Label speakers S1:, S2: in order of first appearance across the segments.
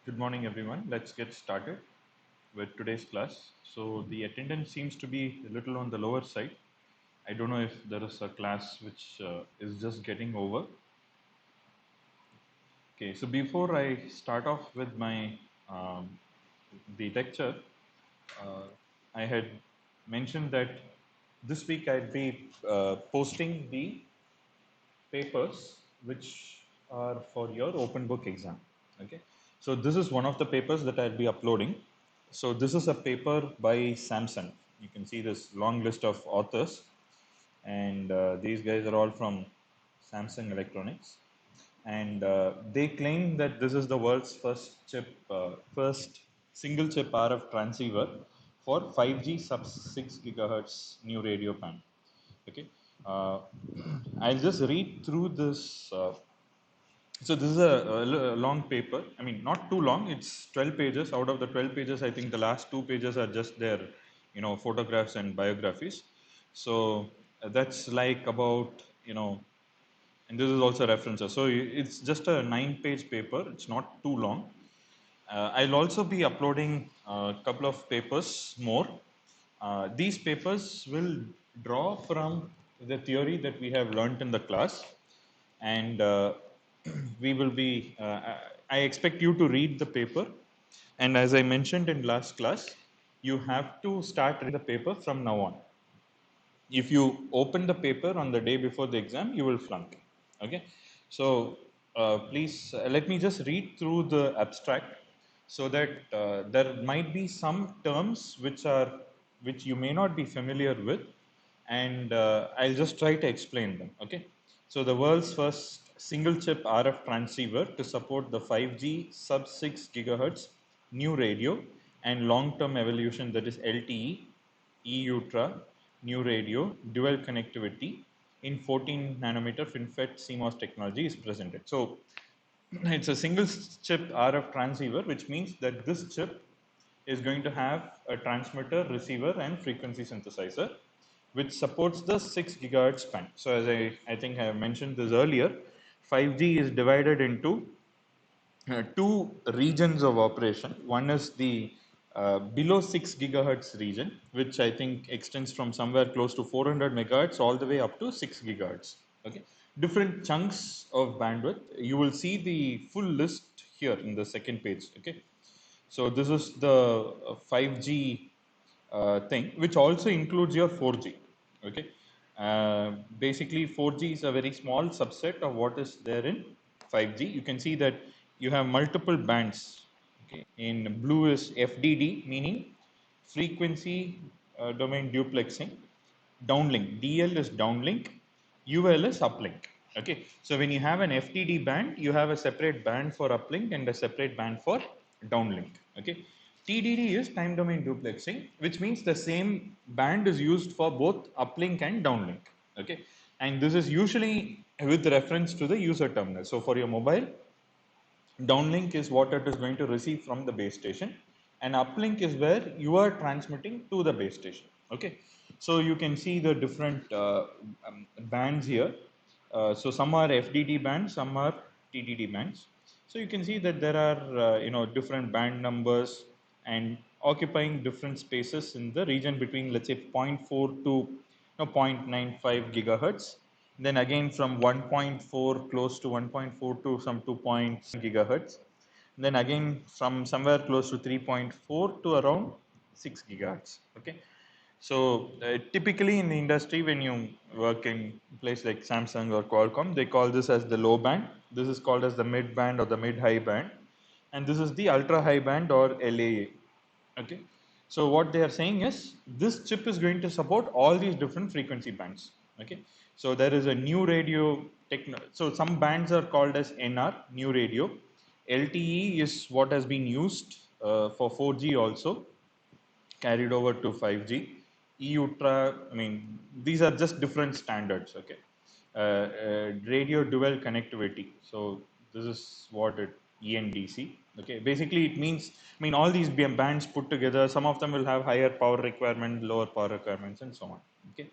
S1: Good morning, everyone. Let's get started with today's class. So the attendance seems to be a little on the lower side. I don't know if there is a class which is just getting over. Okay, so before I start off with my the lecture, uh, I had mentioned that this week I'd be posting the papers which are for your open book exam. Okay, so this is one of the papers that I'll be uploading. So this is a paper by Samsung. You can see this long list of authors, and these guys are all from Samsung Electronics, and they claim that this is the world's first single chip RF transceiver for 5G sub 6 gigahertz new radio band. Okay, uh, I'll just read through this. So this is a long paper. I mean, not too long. It's 12 pages. Out of the 12 pages, I think the last two pages are just their, photographs and biographies. So that's like about, and this is also references. So it's just a 9-page paper. It's not too long. I'll also be uploading a couple of papers more. These papers will draw from the theory that we have learnt in the class, and we will be. I expect you to read the paper, and as I mentioned in last class, you have to start reading the paper from now on. If you open the paper on the day before the exam, you will flunk. Okay, so please let me just read through the abstract so that there might be some terms which you may not be familiar with, and I'll just try to explain them. Okay, so the world's first single chip RF transceiver to support the 5G sub 6 gigahertz new radio and long term evolution, that is LTE, E-Ultra, new radio, dual connectivity in 14 nanometer FinFET CMOS technology is presented. So it's a single chip RF transceiver, which means that this chip is going to have a transmitter, receiver, and frequency synthesizer, which supports the 6 gigahertz band. So as I think I have mentioned this earlier, 5G is divided into two regions of operation. One is the below 6 gigahertz region, which I think extends from somewhere close to 400 megahertz all the way up to 6 gigahertz. Okay, different chunks of bandwidth. You will see the full list here in the second page. Okay, so this is the 5G thing, which also includes your 4G. Okay, basically 4G is a very small subset of what is there in 5G. You can see that you have multiple bands. Okay, in blue is FDD, meaning frequency domain duplexing. Downlink, DL is downlink, UL is uplink. Okay, so when you have an FDD band, you have a separate band for uplink and a separate band for downlink. Okay, TDD is time domain duplexing, which means the same band is used for both uplink and downlink. Okay, and this is usually with reference to the user terminal. So for your mobile, downlink is what it is going to receive from the base station, and uplink is where you are transmitting to the base station. Okay, so you can see the different bands here. So some are FDD bands, some are TDD bands. So you can see that there are different band numbers and occupying different spaces in the region between, let's say, zero point 0.4 to 0.95 gigahertz. Then again from 1.4 close to 1.4 to some 2.7 gigahertz. Then again from somewhere close to 3.4 to around 6 gigahertz. Okay. So typically in the industry, when you work in place like Samsung or Qualcomm, they call this as the low band. This is called as the mid band or the mid high band, and this is the ultra high band or LAA. Okay. So what they are saying is this chip is going to support all these different frequency bands. Okay. So there is a new radio so some bands are called as NR, new radio. LTE is what has been used for 4G also, carried over to 5G. E-Ultra, I mean, these are just different standards. Okay. Radio dual connectivity. So this is what it ENDC. Okay. Basically, it means, I mean, all these bands put together, some of them will have higher power requirement, lower power requirements, and so on. Okay.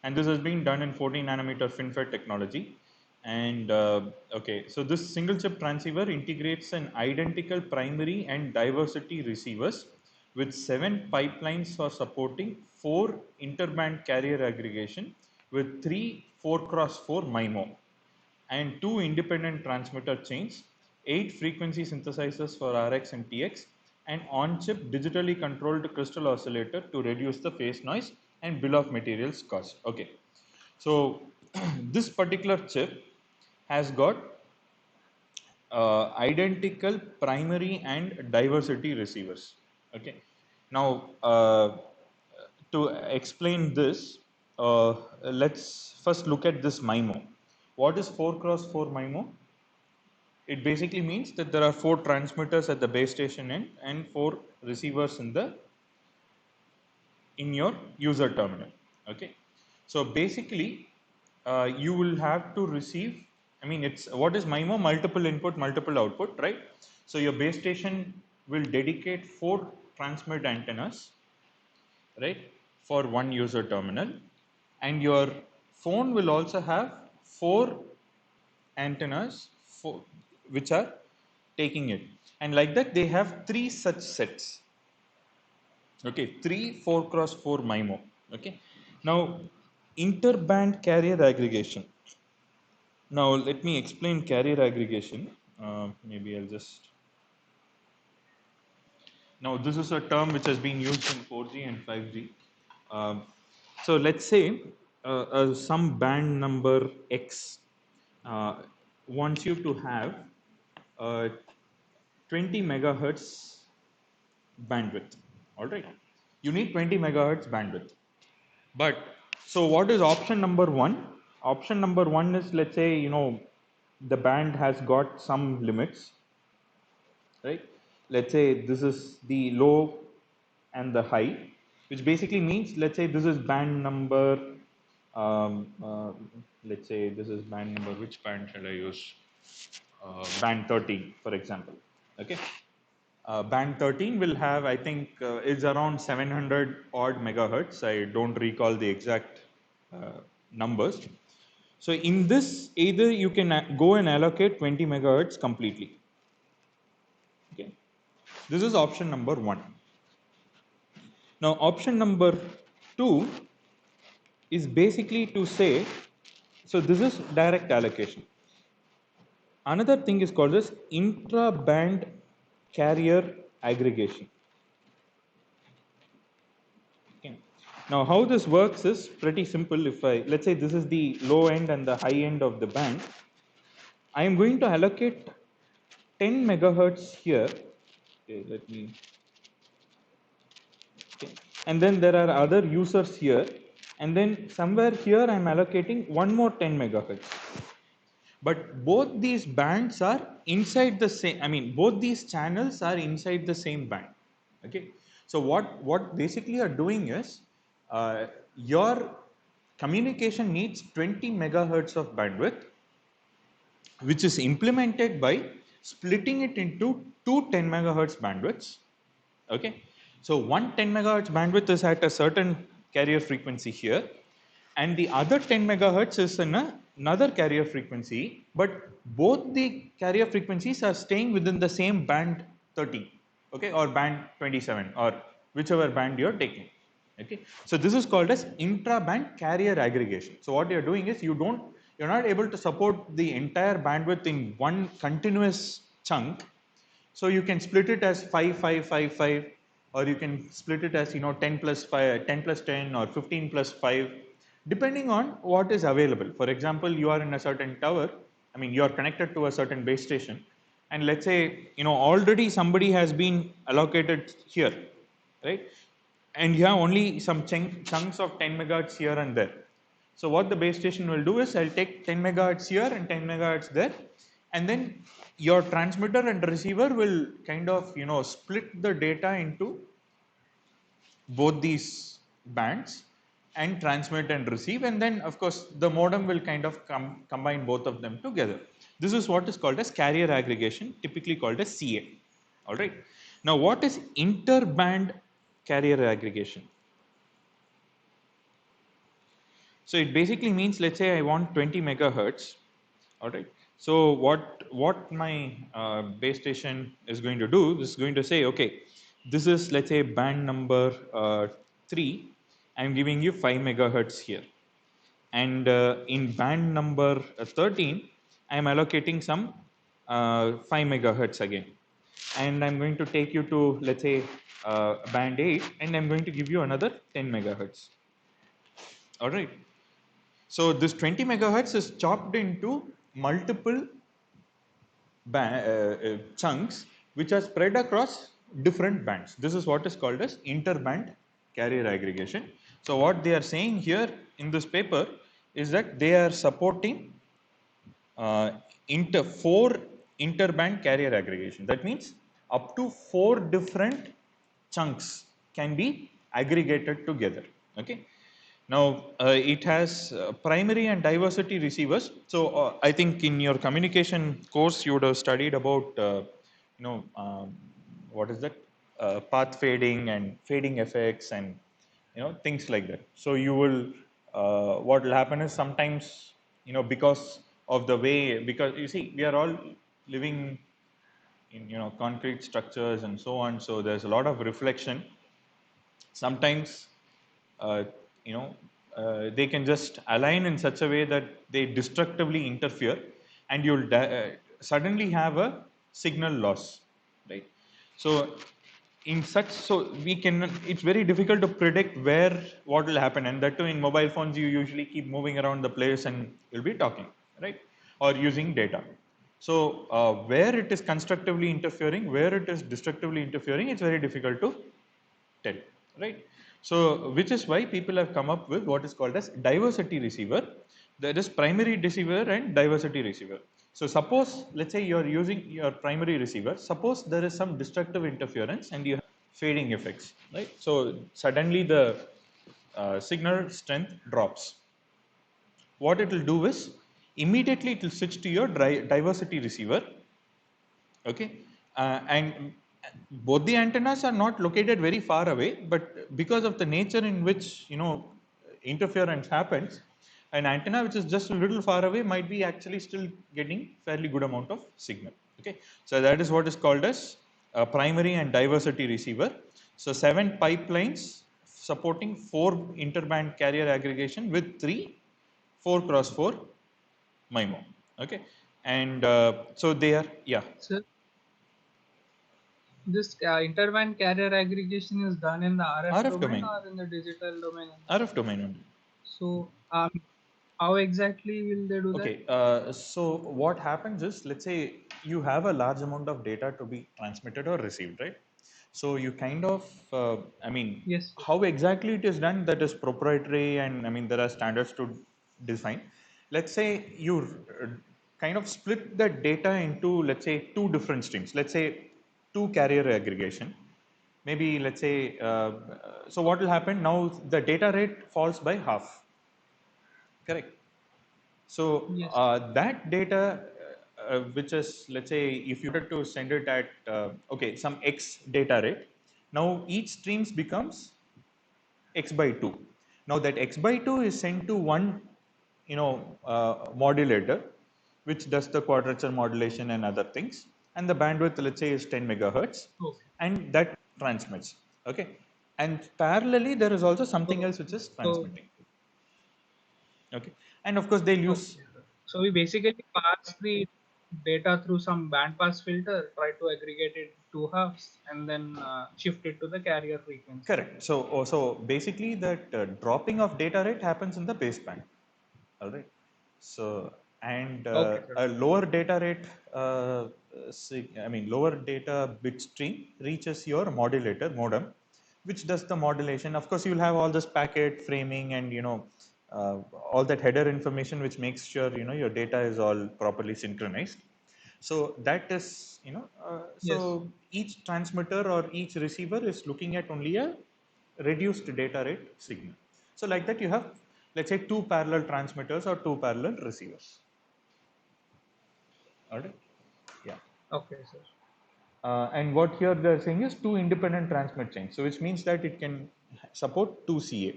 S1: And this has been done in 14 nanometer FinFET technology. And okay, so this single chip transceiver integrates an identical primary and diversity receivers with 7 pipelines for supporting 4 interband carrier aggregation with 3 4x4 MIMO and 2 independent transmitter chains, 8 frequency synthesizers for RX and TX, and on-chip digitally controlled crystal oscillator to reduce the phase noise and bill of materials cost. Okay, so this particular chip has got identical primary and diversity receivers. Okay, now to explain this, let's first look at this MIMO. What is 4x4 MIMO? It basically means that there are 4 transmitters at the base station end and 4 receivers in your user terminal. Okay, so basically you will have to receive, I mean, it's what is MIMO? Multiple input, multiple output, right? So your base station will dedicate 4 transmit antennas, right, for one user terminal, and your phone will also have 4 antennas for, which are taking it, and like that they have 3 such sets. Okay, 3 4x4 MIMO. Okay, now interband carrier aggregation. Now let me explain carrier aggregation. Maybe I'll just, now this is a term which has been used in 4G and 5G. So let's say some band number X uh, wants you to have 20 megahertz bandwidth. All right, you need 20 megahertz bandwidth. But so what is option number one? Option number one is, let's say, the band has got some limits, right? Let's say this is the low and the high, which basically means, let's say this is band number, um, uh, let's say this is band number, which band shall I use? Band 13, for example. Okay. Band 13 will have, I think, it's around 700 odd megahertz. I don't recall the exact numbers. So in this, either you can go and allocate 20 megahertz completely. Okay, this is option number one. Now option number two is basically to say, so this is direct allocation. Another thing is called as intra-band carrier aggregation. Okay. Now, how this works is pretty simple. If I, let's say this is the low end and the high end of the band, I am going to allocate 10 megahertz here. Okay, let me. Okay. And then there are other users here, and then somewhere here I am allocating one more 10 megahertz. But both these bands are inside the same, I mean, both these channels are inside the same band. Okay, so what basically are doing is your communication needs 20 megahertz of bandwidth, which is implemented by splitting it into two 10 megahertz bandwidths. Okay, so one 10 megahertz bandwidth is at a certain carrier frequency here, and the other 10 megahertz is in another carrier frequency, but both the carrier frequencies are staying within the same band 30, okay, or band 27, or whichever band you're taking. Okay, so this is called as intra-band carrier aggregation. So what you're doing is you're not able to support the entire bandwidth in one continuous chunk, so you can split it as 5, 5, 5, 5, or you can split it as 10 plus 5, 10 plus 10, or 15 plus 5, depending on what is available. For example, you are in a certain tower. I mean, you are connected to a certain base station, and let's say already somebody has been allocated here, right? And you have only some chunks of 10 megahertz here and there. So what the base station will do is, I'll take 10 megahertz here and 10 megahertz there, and then your transmitter and receiver will kind of split the data into both these bands and transmit and receive, and then of course the modem will kind of combine both of them together. This is what is called as carrier aggregation, typically called as CA. All right. Now, what is interband carrier aggregation? So it basically means, let's say I want 20 megahertz, All right. So what my base station is going to do is going to say, okay, this is, let's say, band number 3. I'm giving you 5 megahertz here, and in band number 13, I'm allocating some 5 megahertz again, and I'm going to take you to, let's say, band 8, and I'm going to give you another 10 megahertz. All right. So this 20 megahertz is chopped into multiple chunks which are spread across different bands. This is what is called as interband carrier aggregation. So what they are saying here in this paper is that they are supporting uh, 4 interband carrier aggregation. That means up to 4 different chunks can be aggregated together. Okay. Now it has primary and diversity receivers. So I think in your communication course you would have studied about you know what is that, path fading and fading effects and things like that. So you will what will happen is sometimes because of the way, because you see we are all living in concrete structures and so on, so there's a lot of reflection. Sometimes uh, you know they can just align in such a way that they destructively interfere, and you'll suddenly have a signal loss, right? So in such, so we can, it's very difficult to predict where what will happen, and that too in mobile phones you usually keep moving around the place and you'll be talking, right, or using data. So where it is constructively interfering, where it is destructively interfering, it's very difficult to tell, right? So which is why people have come up with what is called as diversity receiver. There is primary receiver and diversity receiver. So suppose, let's say you're using your primary receiver, suppose there is some destructive interference and you have fading effects, right? So suddenly the signal strength drops. What it will do is immediately it will switch to your diversity receiver. Okay. And both the antennas are not located very far away, but because of the nature in which interference happens, an antenna which is just a little far away might be actually still getting fairly good amount of signal. Okay. So that is what is called as a primary and diversity receiver. So 7 pipelines supporting 4 interband carrier aggregation with 3 4 cross 4 MIMO. Okay. And so they are, yeah.
S2: So this interband carrier aggregation is done in the RF
S1: RF
S2: domain
S1: domain.
S2: or in the digital domain?
S1: RF domain only.
S2: So how exactly will they do that?
S1: Okay, so what happens is, let's say you have a large amount of data to be transmitted or received, right? So you kind of, I mean,
S2: Yes.
S1: how exactly it is done, that is proprietary, and I mean, there are standards to define. Let's say you kind of split the data into, let's say, 2 different streams. Let's say 2 carrier aggregation. Maybe, let's say, so what will happen now, the data rate falls by half, correct? So
S2: Yes.
S1: that data, which is, let's say, if you were to send it at okay, some X data rate, now each streams becomes X by 2. Now that X by 2 is sent to one, modulator, which does the quadrature modulation and other things, and the bandwidth, let's say, is 10 megahertz,
S2: Okay.
S1: and that transmits. Okay, and parallelly there is also something
S2: So
S1: else which is
S2: so
S1: transmitting. Okay, and of course they'll use.
S2: okay. So we basically pass the data through some band pass filter, try to aggregate it to halves, and then shift it to the carrier frequency.
S1: Correct. So basically that dropping of data rate happens in the baseband. All right. So, and
S2: Okay, sir.
S1: a lower data rate, I mean lower data bit stream reaches your modulator modem, which does the modulation. Of course, you'll have all this packet framing and all that header information, which makes sure your data is all properly synchronized. So that is,
S2: Yes.
S1: so each transmitter or each receiver is looking at only a reduced data rate signal. So like that you have, let's say, 2 parallel transmitters or 2 parallel receivers. All right. Yeah.
S2: Okay, sir.
S1: And what here they're saying is 2 independent transmit chains. So which means that it can support 2 CA.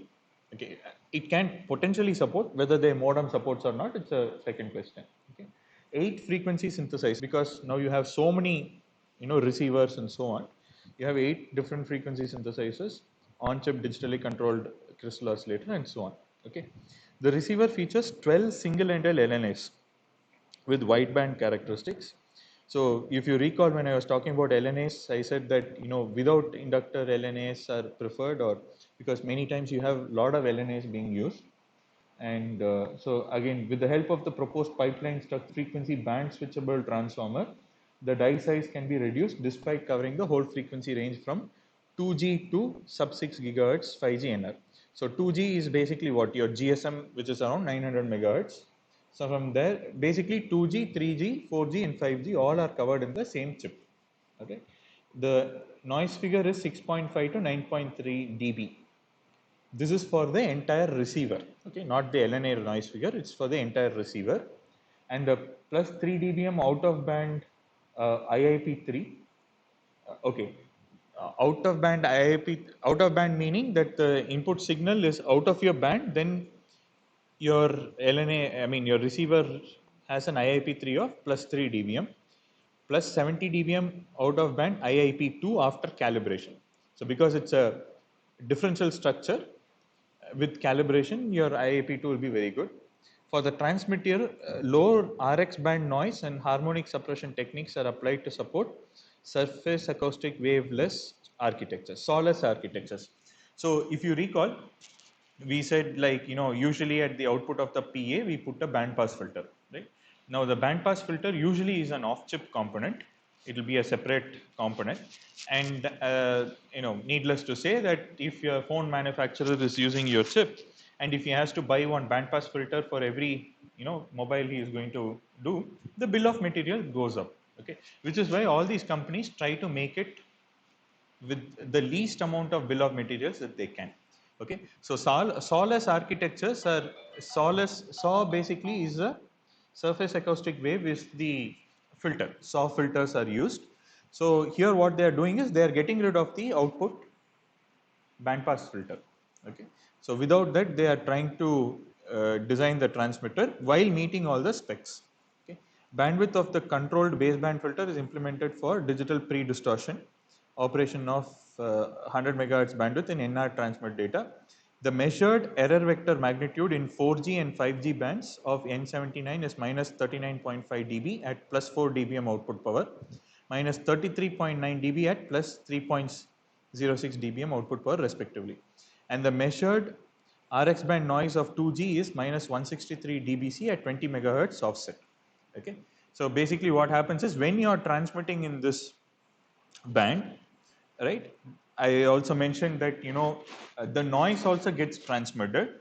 S1: Okay. It can potentially support, whether the modem supports or not, it's a second question. Okay. 8 frequency synthesizers, because now you have so many, receivers and so on. You have 8 different frequency synthesizers, on-chip digitally controlled crystal oscillator, and so on. Okay, the receiver features 12 single-ended LNAs with wideband characteristics. So if you recall, when I was talking about LNAs, I said that without inductor LNAs are preferred, or because many times you have a lot of LNAs being used. And so again, with the help of the proposed pipeline struct frequency band switchable transformer, the die size can be reduced despite covering the whole frequency range from 2G to sub 6 gigahertz 5G NR. So 2G is basically what your GSM, which is around 900 megahertz. So from there, basically 2G, 3G, 4G, and 5G all are covered in the same chip. Okay, the noise figure is 6.5 to 9.3 dB. This is for the entire receiver, okay, not the LNA noise figure, it's for the entire receiver. And the plus 3 dBm out of band IIP3, okay, out of band IIP, out of band meaning that the input signal is out of your band, then your LNA, I mean your receiver has an IIP3 of plus 3 dBm plus 70 dBm out of band IIP2 after calibration. So because it's a differential structure, with calibration, your IIP2 will be very good. For the transmitter, low RX band noise and harmonic suppression techniques are applied to support surface acoustic waveless architectures, SAW architectures. So if you recall, we said, like, usually at the output of the PA, we put a band pass filter, right? Now the band pass filter usually is an off-chip component. It will be a separate component. And, needless to say that if your phone manufacturer is using your chip, and if he has to buy one band pass filter for every, mobile he is going to do, the bill of material goes up, okay? Which is why all these companies try to make it with the least amount of bill of materials that they can. Okay, so SAW architectures are SAW basically is a surface acoustic wave is the filter. SAW filters are used. So here what they are doing is they are getting rid of the output bandpass filter. Okay, so without that they are trying to design the transmitter while meeting all the specs. Okay, bandwidth of the controlled baseband filter is implemented for digital pre-distortion, operation of 100 megahertz bandwidth in NR transmit data. The measured error vector magnitude in 4G and 5G bands of N79 is minus 39.5 dB at plus 4 dBm output power, minus 33.9 dB at plus 3.06 dBm output power respectively. And the measured RX band noise of 2G is minus 163 dBc at 20 megahertz offset. Okay, so basically what happens is when you are transmitting in this band, right? I also mentioned that the noise also gets transmitted,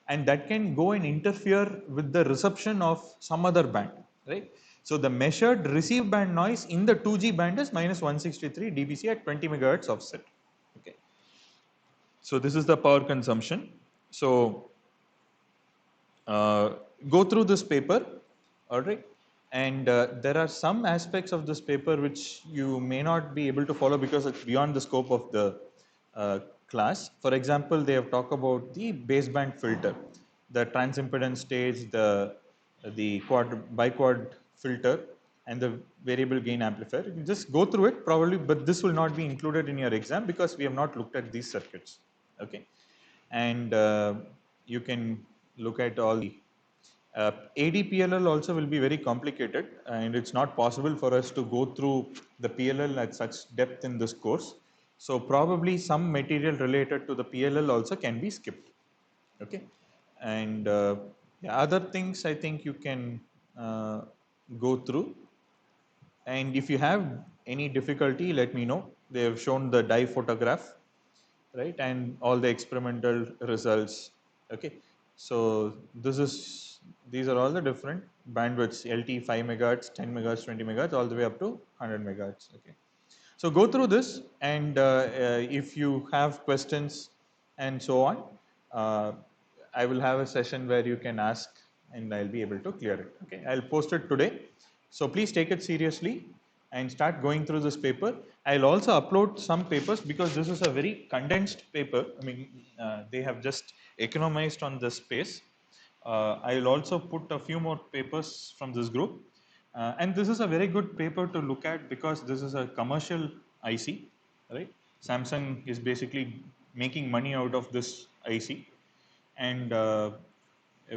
S1: and that can go and interfere with the reception of some other band, right? So the measured receive band noise in the 2G band is minus 163 dBc at 20 megahertz offset. Okay, so this is the power consumption. So go through this paper, all right? And there are some aspects of this paper which you may not be able to follow because it's beyond the scope of the class. For example, they have talked about the baseband filter, the transimpedance stage, the biquad filter, and the variable gain amplifier. You can just go through it probably, but this will not be included in your exam because we have not looked at these circuits. Okay, and you can look at all the ADPLL also will be very complicated, and it's not possible for us to go through the PLL at such depth in this course. So probably some material related to the PLL also can be skipped. Okay, and other things I think you can go through. And if you have any difficulty, let me know. They have shown the dye photograph, right, and all the experimental results. Okay, so these are all the different bandwidths: LT 5 megahertz, 10 megahertz, 20 megahertz, all the way up to 100 megahertz. Okay, so go through this, and if you have questions and so on, uh, I will have a session where you can ask, and I'll be able to clear it. Okay, I'll post it today. So please take it seriously and start going through this paper. I'll also upload some papers because this is a very condensed paper. I mean, they have just economized on the space. I'll also put a few more papers from this group. And this is a very good paper to look at because this is a commercial IC, right? Samsung is basically making money out of this IC, and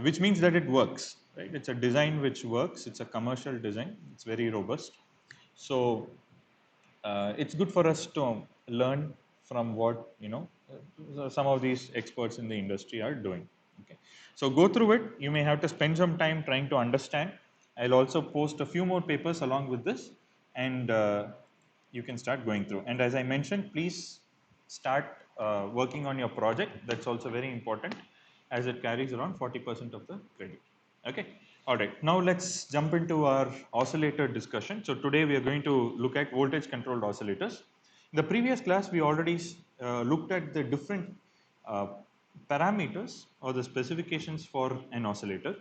S1: which means that it works, right? It's a design which works. It's a commercial design. It's very robust. So it's good for us to learn from what some of these experts in the industry are doing. Okay, so go through it. You may have to spend some time trying to understand. I'll also post a few more papers along with this, and you can start going through. And as I mentioned, please start working on your project. That's also very important, as it carries around 40% of the credit. Okay. All right. Now let's jump into our oscillator discussion. So today we are going to look at voltage controlled oscillators. In the previous class, we already looked at the different uh, parameters or the specifications for an oscillator,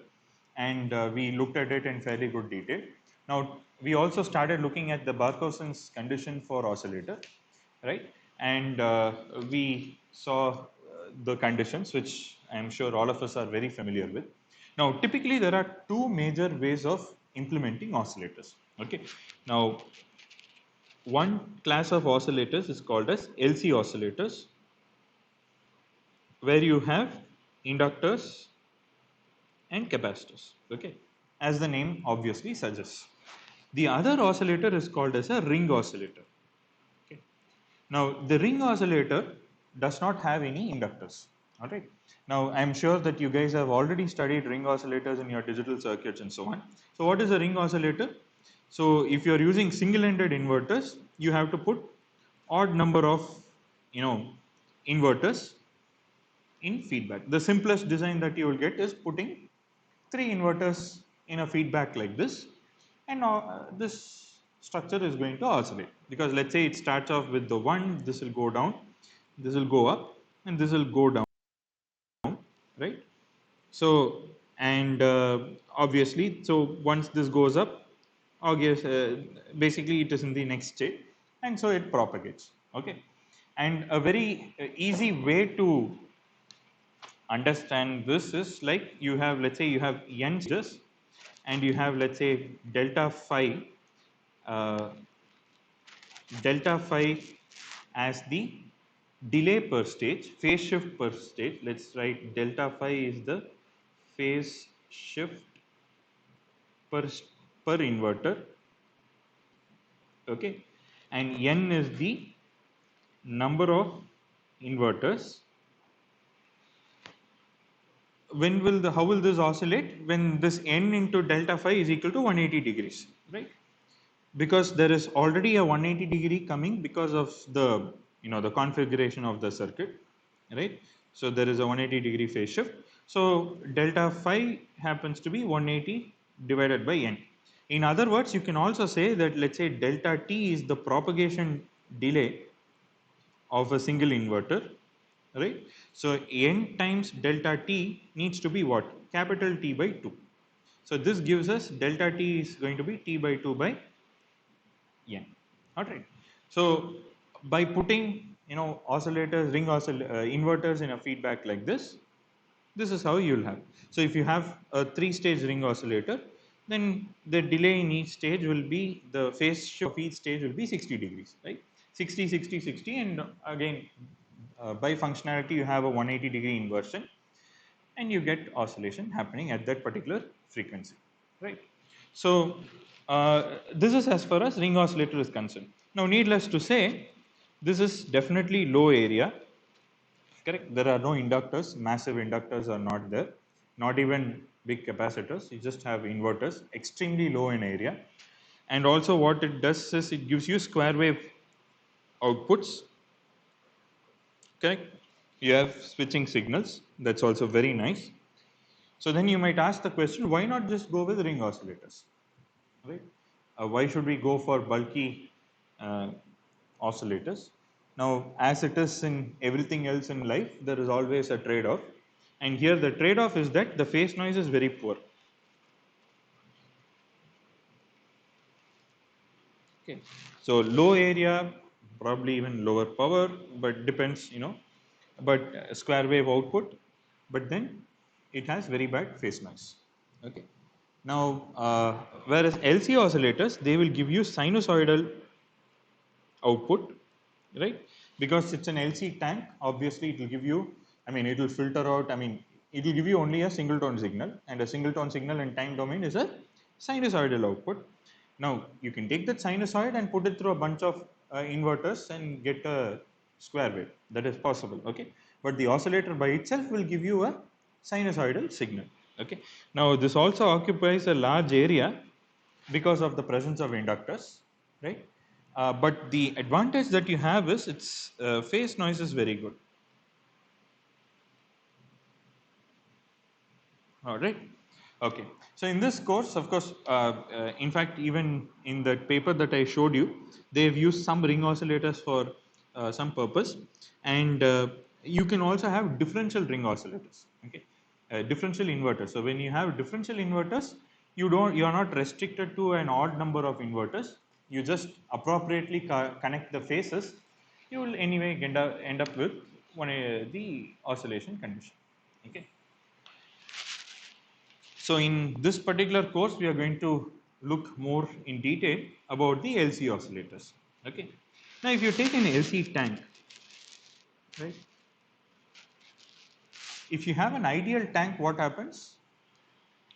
S1: and we looked at it in fairly good detail. Now we also started looking at the Barkhausen's condition for oscillator, right? And we saw the conditions, which I am sure all of us are very familiar with. Now, typically there are two major ways of implementing oscillators. Okay. Now, one class of oscillators is called as LC oscillators, where you have inductors and capacitors. Okay, as the name obviously suggests. The other oscillator is called as a ring oscillator. Okay. Now, the ring oscillator does not have any inductors. All right. Now, I'm sure that you guys have already studied ring oscillators in your digital circuits and so on. So, what is a ring oscillator? So, if you're using single-ended inverters, you have to put odd number of, inverters in feedback. The simplest design that you will get is putting three inverters in a feedback like this, and this structure is going to oscillate, because let's say it starts off with the 1, this will go down, this will go up, and this will go down, right? So, and obviously, so once this goes up, basically it is in the next state, and so it propagates. Okay, and a very easy way to understand this is like, you have, let's say you have n stages, and you have, let's say, delta phi, uh, delta phi as the delay per stage, phase shift per stage. Let's write delta phi is the phase shift per per inverter. Okay, and n is the number of inverters. When will the how will this oscillate? When this n into delta phi is equal to 180 degrees, right? Because there is already a 180 degree coming because of the the configuration of the circuit, right? So there is a 180 degree phase shift. So delta phi happens to be 180 divided by n. In other words, you can also say that, let's say, delta t is the propagation delay of a single inverter, right? So n times delta t needs to be what? Capital T by 2. So this gives us delta t is going to be T by 2 by n. All right. So by putting oscillators, inverters in a feedback like this, this is how you'll have. So if you have a 3-stage ring oscillator, then the delay in each stage will be, the phase shift of each stage will be 60 degrees, right? 60, 60, 60, and again, by functionality, you have a 180 degree inversion, and you get oscillation happening at that particular frequency, right? So this is as far as ring oscillator is concerned. Now, needless to say, this is definitely low area. Correct. There are no inductors, massive inductors are not there, not even big capacitors. You just have inverters, extremely low in area. And also, what it does is it gives you square wave outputs. Correct. You have switching signals. That's also very nice. So then you might ask the question, why not just go with ring oscillators? Right? Why should we go for bulky oscillators? Now, as it is in everything else in life, there is always a trade-off. And here the trade-off is that the phase noise is very poor. Okay. So low area, probably even lower power, but depends, but square wave output, but then it has very bad phase noise. Okay. Now, whereas LC oscillators, they will give you sinusoidal output, right? Because it's an LC tank, obviously it will give you, I mean, it will filter out, I mean, it will give you only a single tone signal, and a single tone signal in time domain is a sinusoidal output. Now, you can take that sinusoid and put it through a bunch of inverters and get a square wave. That is possible, okay? But the oscillator by itself will give you a sinusoidal signal, okay? Now, this also occupies a large area because of the presence of inductors, right? But the advantage that you have is its phase noise is very good. All right. Okay. So in this course, of course, in fact, even in that paper that I showed you, they have used some ring oscillators for some purpose, and you can also have differential ring oscillators. Okay, differential inverters. So when you have differential inverters, you are not restricted to an odd number of inverters. You just appropriately connect the phases. You will anyway end up with the oscillation condition. Okay. So in this particular course, we are going to look more in detail about the LC oscillators. Okay. Now, if you take an LC tank, right? If you have an ideal tank, what happens?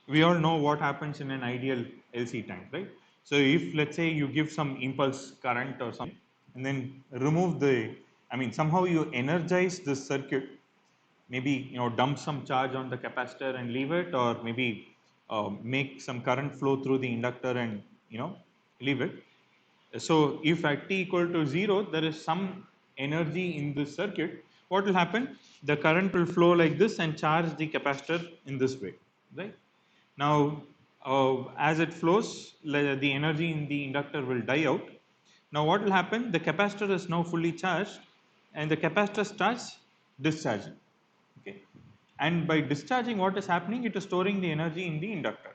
S1: We all know what happens in an ideal LC tank, right? So if let's say you give some impulse current or something, and then remove the, I mean, somehow you energize this circuit, maybe dump some charge on the capacitor and leave it, or maybe make some current flow through the inductor and leave it. So if at t equal to 0, there is some energy in this circuit. What will happen? The current will flow like this and charge the capacitor in this way, right? Now, as it flows, the energy in the inductor will die out. Now, what will happen? The capacitor is now fully charged, and the capacitor starts discharging. Okay, and by discharging, what is happening? It is storing the energy in the inductor.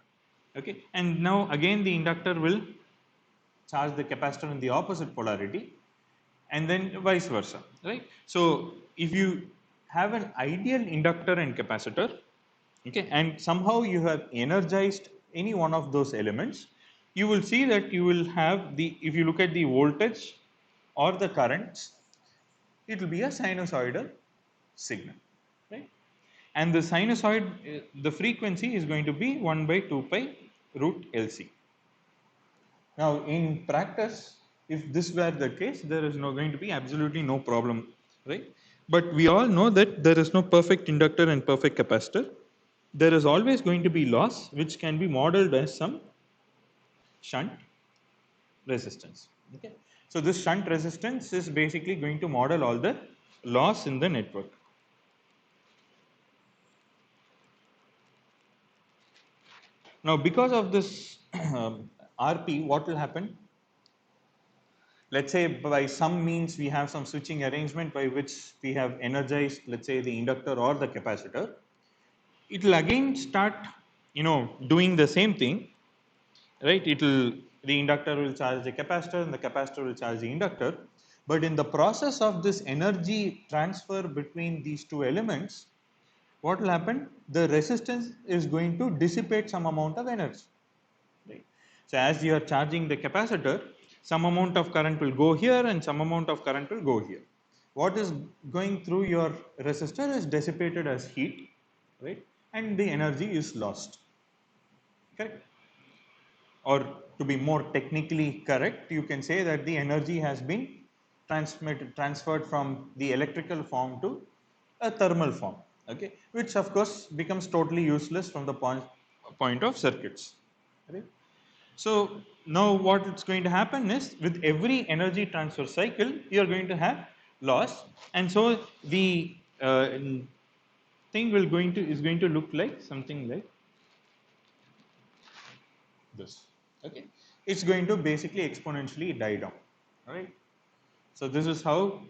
S1: Okay, and now again the inductor will charge the capacitor in the opposite polarity, and then vice versa, right? So if you have an ideal inductor and capacitor, okay, and somehow you have energized any one of those elements, you will see that you will have the, if you look at the voltage or the currents, it will be a sinusoidal signal, right? And the sinusoid, the frequency is going to be 1 by 2 pi root LC. Now, in practice, if this were the case, there is going to be absolutely no problem, right? But we all know that there is no perfect inductor and perfect capacitor. There is always going to be loss, which can be modeled as some shunt resistance. Okay, so this shunt resistance is basically going to model all the loss in the network. Now, because of this RP, what will happen? Let's say by some means we have some switching arrangement by which we have energized, let's say, the inductor or the capacitor. It will again start, doing the same thing, right? The inductor will charge the capacitor and the capacitor will charge the inductor. But in the process of this energy transfer between these two elements, what will happen? The resistance is going to dissipate some amount of energy. Right. So as you are charging the capacitor, some amount of current will go here and some amount of current will go here. What is going through your resistor is dissipated as heat, right? And the energy is lost. Correct? Or to be more technically correct, you can say that the energy has been transferred from the electrical form to a thermal form, okay, which of course becomes totally useless from the point of circuits, right? So now what is going to happen is, with every energy transfer cycle, you are going to have loss, and so the thing is going to look like something like this. Okay, it's going to basically exponentially die down. All right. So this is what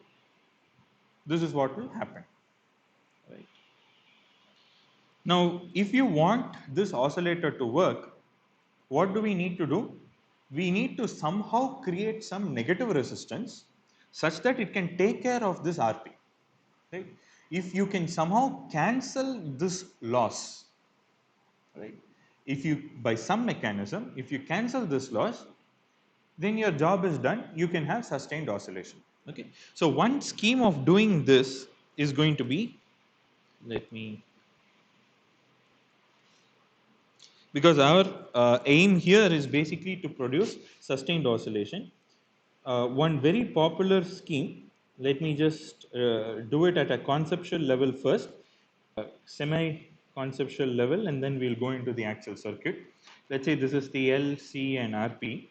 S1: will happen. Right. Now, if you want this oscillator to work, what do we need to do? We need to somehow create some negative resistance such that it can take care of this RP. Right? If you can somehow cancel this loss, right, if you, by some mechanism, if you cancel this loss, then your job is done. You can have sustained oscillation. Okay. So one scheme of doing this is going to be, let me, because our aim here is basically to produce sustained oscillation. One very popular scheme, let me just do it at a conceptual level first, semi-conceptual level, and then we'll go into the actual circuit. Let's say this is the L, C, and RP.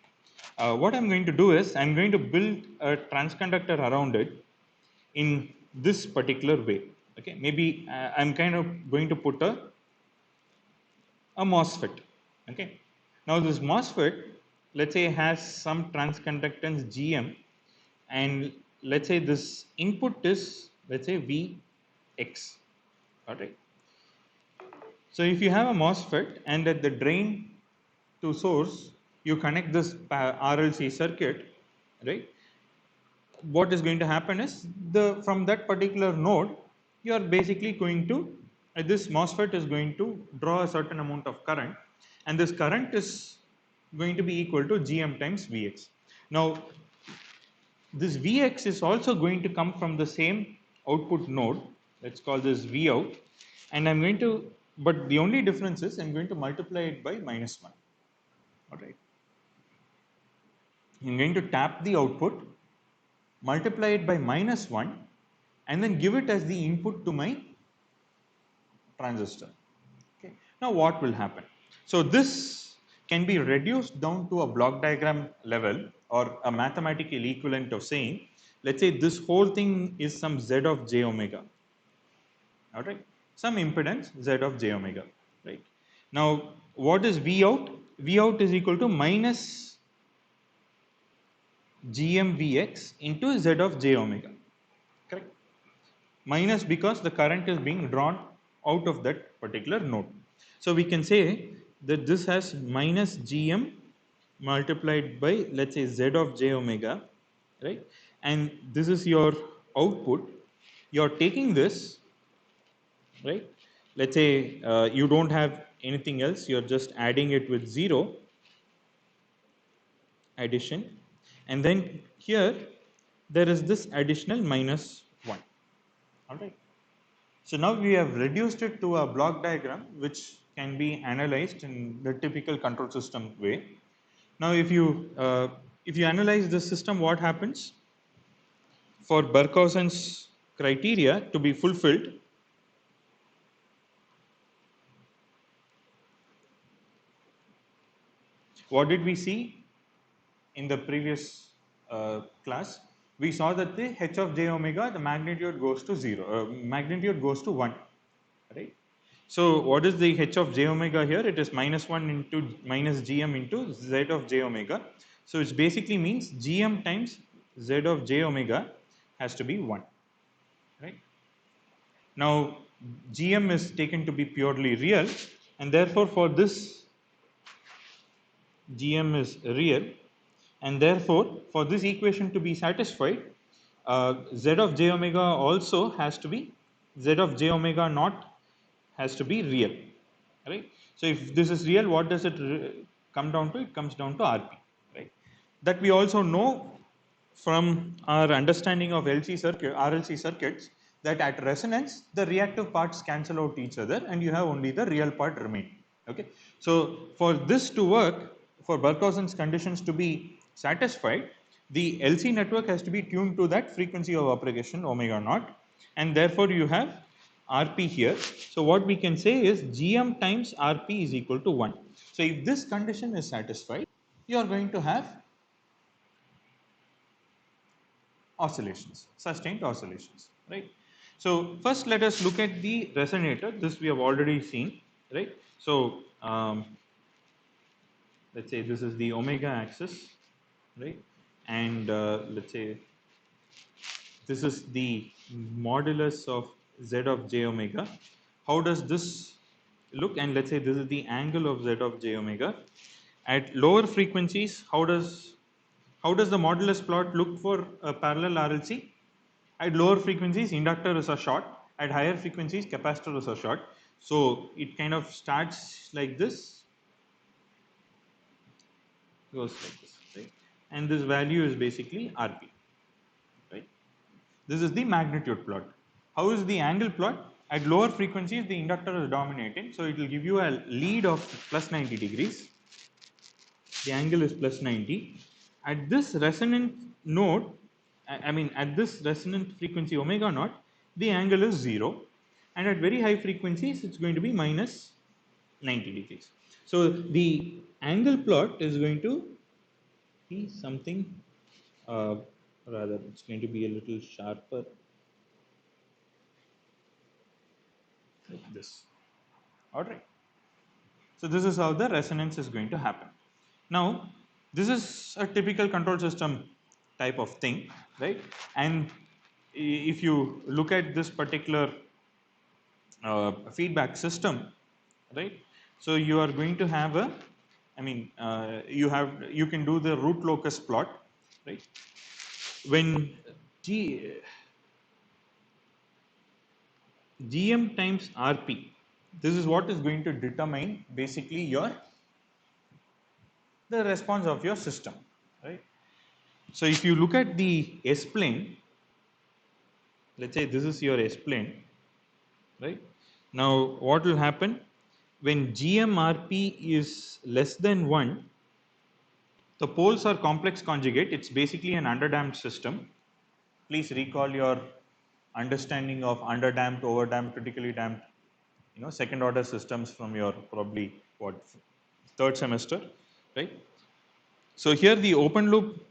S1: What I'm going to do is I'm going to build a transconductor around it in this particular way. Okay, maybe I'm kind of going to put a MOSFET. Okay, now this MOSFET, let's say, has some transconductance GM, and let's say this input is, let's say, Vx. All right. So if you have a MOSFET and at the drain to source, you connect this RLC circuit, right? What is going to happen is from that particular node, you are basically going to this MOSFET is going to draw a certain amount of current, and this current is going to be equal to Gm times Vx. Now, this Vx is also going to come from the same output node. Let's call this Vout, and I'm going to, but the only difference is I'm going to multiply it by -1. All right. I'm going to tap the output, multiply it by -1, and then give it as the input to my transistor. Okay. Now what will happen? So this can be reduced down to a block diagram level, or a mathematical equivalent of saying, let's say this whole thing is some Z of j omega. All right, some impedance Z of j omega. Right. Now what is V out? V out is equal to minus GMVx into Z of j omega. Correct. Minus because the current is being drawn out of that particular node. So we can say that this has minus Gm multiplied by, let's say, Z of j omega, right? And this is your output. You're taking this, right? Let's say you don't have anything else, you're just adding it with 0 addition, and then here there is this additional -1. All right. So now we have reduced it to a block diagram which can be analyzed in the typical control system way. Now if you analyze this system, what happens? For Barkhausen's criteria to be fulfilled, what did we see in the previous class? We saw that the h of j omega, the magnitude goes to 0, magnitude goes to 1, right? So what is the h of j omega here? It is -1 into minus gm into z of j omega. So it basically means gm times z of j omega has to be 1, right? Now gm is taken to be purely real, and therefore for this gm is real, and therefore for this equation to be satisfied, z of j omega also has to be, z of j omega naught has to be real, right? So if this is real, what does it come down to? It comes down to Rp, right? That we also know from our understanding of RLC circuits, that at resonance the reactive parts cancel out each other and you have only the real part remaining. Okay, so for this to work, for Barkhausen's conditions to be satisfied, the LC network has to be tuned to that frequency of propagation omega naught, and therefore you have Rp here. So what we can say is Gm times Rp is equal to 1. So if this condition is satisfied, you are going to have oscillations, sustained oscillations, right? So first let us look at the resonator. This we have already seen, right? So let's say this is the omega axis, right? And let's say this is the modulus of z of j omega. How does this look? And let's say this is the angle of z of j omega. At lower frequencies, how does the modulus plot look for a parallel RLC? At lower frequencies, inductor is a short. At higher frequencies, capacitor is a short. So it kind of starts like this, goes like this, right? And this value is basically RP, right? This is the magnitude plot. How is the angle plot? At lower frequencies, the inductor is dominating, so it will give you a lead of plus 90 degrees. The angle is plus 90. At this resonant node, I mean at this resonant frequency omega naught, the angle is 0, and at very high frequencies it's going to be minus 90 degrees. So the angle plot is going to be something, uh, rather it's going to be a little sharper, like this. All right. So this is how the resonance is going to happen. Now, this is a typical control system type of thing, right? And if you look at this particular feedback system, right? So you are going to have a, I mean, you can do the root locus plot, right? When GM times RP, this is what is going to determine basically the response of your system, right? So if you look at the S plane, let's say this is your S plane, right? Now what will happen when GMRP is less than 1, the poles are complex conjugate, it's basically an underdamped system. Please recall your understanding of underdamped, overdamped, critically damped, second order systems from your probably what, third semester, right? So here the open loop,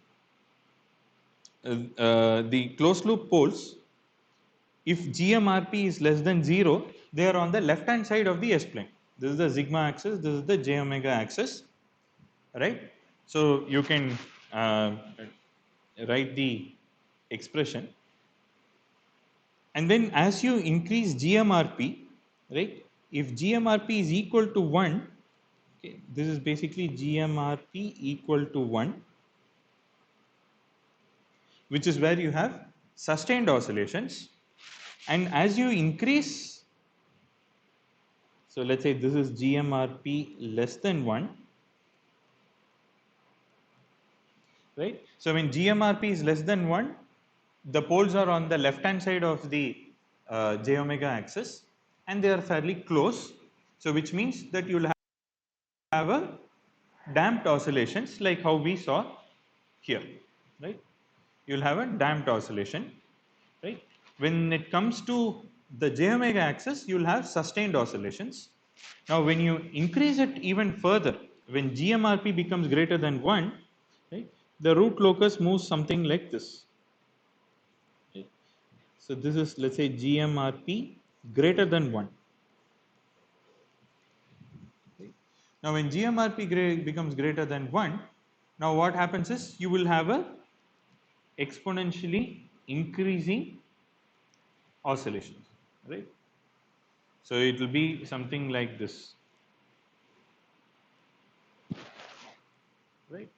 S1: the closed loop poles, if GMRP is less than 0, they are on the left hand side of the S plane. This is the sigma axis, this is the J omega axis, right? So you can write the expression, and then as you increase GMRP, right? If GMRP is equal to 1, okay, this is basically GMRP equal to 1, which is where you have sustained oscillations, and as you increase, so let's say this is GMRP less than 1, right? So when GMRP is less than 1, the poles are on the left hand side of the J omega axis, and they are fairly close, so which means that you will have a damped oscillations like how we saw here, right? You will have a damped oscillation, right? When it comes to the J omega axis, you will have sustained oscillations. Now when you increase it even further, when GMRP becomes greater than 1, right, the root locus moves something like this. Okay. So this is, let's say, GMRP greater than 1. Okay. Now when GMRP becomes greater than 1, now what happens is you will have a exponentially increasing oscillations, right? So it will be something like this, right?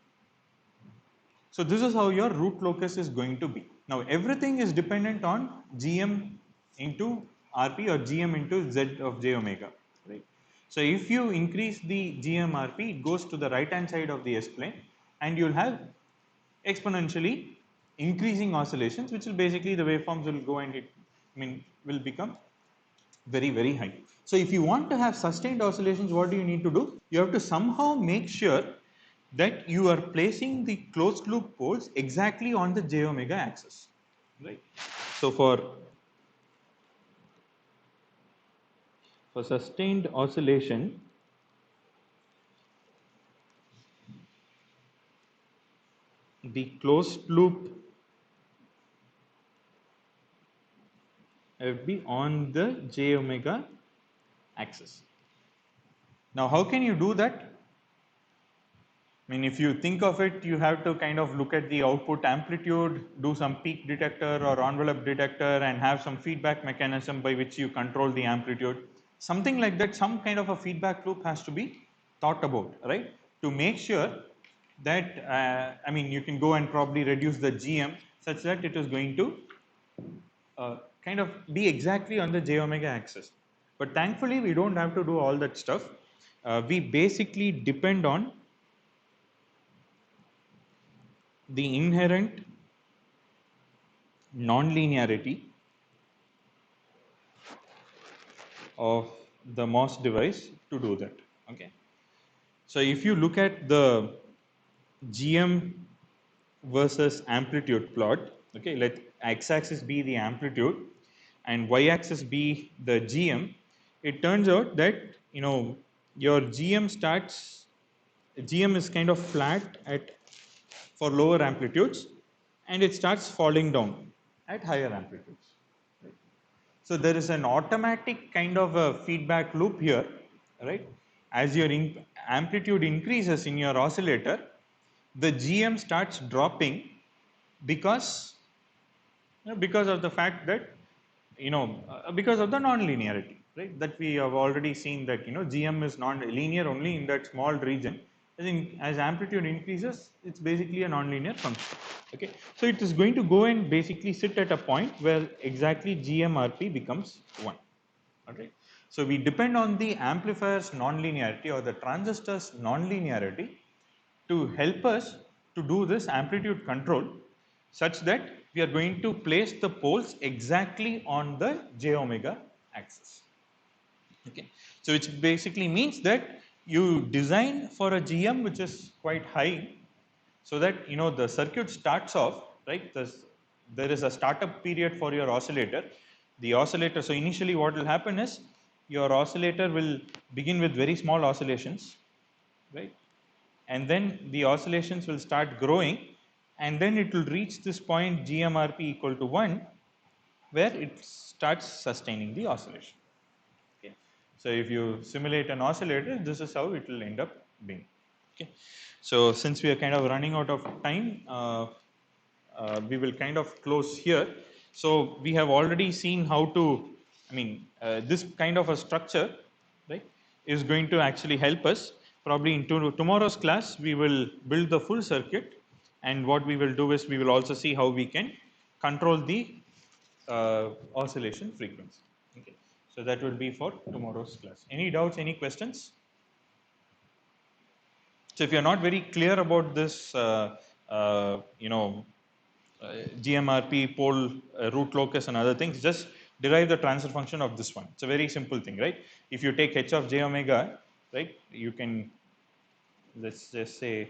S1: So this is how your root locus is going to be. Now everything is dependent on GM into RP or GM into Z of J omega, right? So if you increase the GM RP, it goes to the right hand side of the S plane, and you'll have exponentially increasing oscillations, which will basically the waveforms will go and will become very high. So if you want to have sustained oscillations, what do you need to do? You have to somehow make sure that you are placing the closed loop poles exactly on the J omega axis, right? So for sustained oscillation, the closed loop will be on the J omega axis. Now how can you do that? I mean, if you think of it, you have to kind of look at the output amplitude, do some peak detector or envelope detector, and have some feedback mechanism by which you control the amplitude. Something like that, some kind of a feedback loop has to be thought about, right? To make sure that, you can go and probably reduce the GM such that it is going to kind of be exactly on the J omega axis. But thankfully, we don't have to do all that stuff. We basically depend on the inherent non-linearity of the MOS device to do that. Okay. So if you look at the GM versus amplitude plot, okay, let x-axis be the amplitude and y-axis be the GM, it turns out that your GM is kind of flat at for lower amplitudes and it starts falling down at higher amplitudes. Right? So there is an automatic kind of a feedback loop here, right? As your amplitude increases in your oscillator, the GM starts dropping because because of the fact that because of the non-linearity, right? That we have already seen that GM is non-linear only in that small region. I think as amplitude increases, it's basically a non-linear function. Okay, so it is going to go and basically sit at a point where exactly GMRP becomes 1. Okay, so we depend on the amplifier's non-linearity or the transistor's non-linearity to help us to do this amplitude control such that we are going to place the poles exactly on the j omega axis. Okay, so which basically means that you design for a GM which is quite high, so that the circuit starts off right. There is a startup period for your oscillator. The oscillator. So initially, what will happen is your oscillator will begin with very small oscillations, right? And then the oscillations will start growing, and then it will reach this point GMRP equal to 1, where it starts sustaining the oscillation. Okay. So if you simulate an oscillator, this is how it will end up being. Okay. So since we are kind of running out of time, we will kind of close here. So we have already seen how to, this kind of a structure, right, is going to actually help us. Probably in tomorrow's class, we will build the full circuit, and what we will do is we will also see how we can control the oscillation frequency. Okay. So that will be for tomorrow's class. Any doubts, any questions? So if you're not very clear about this, GMRP, pole, root locus and other things, just derive the transfer function of this one. It's a very simple thing, right? If you take h of j omega, right, you can, let's just say,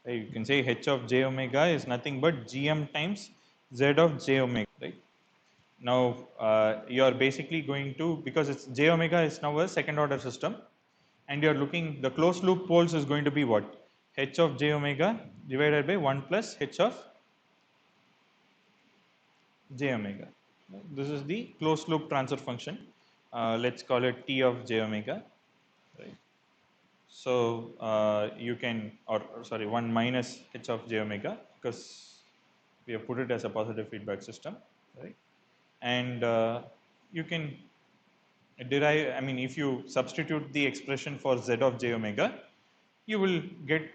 S1: you can say h of j omega is nothing but GM times z of j omega, right? Now, you are basically going to, because it's j omega is now a second order system, and you're looking, the closed loop poles is going to be what? H of j omega divided by 1 plus h of j omega. This is the closed loop transfer function. Let's call it T of j omega. Right. So you can, or sorry, 1 minus h of j omega, because we have put it as a positive feedback system, right? And you can derive, if you substitute the expression for z of j omega, you will get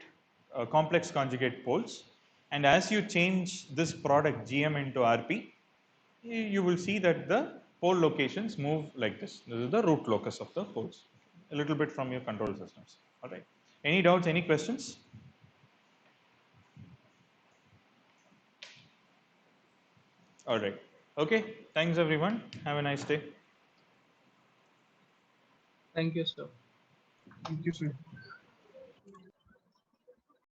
S1: complex conjugate poles. And as you change this product GM into RP, you will see that the pole locations move like this. This is the root locus of the poles, a little bit from your control systems. All right. Any doubts, any questions? All right. Okay. Thanks, everyone. Have a nice day.
S2: Thank you, sir.
S3: Thank you, sir.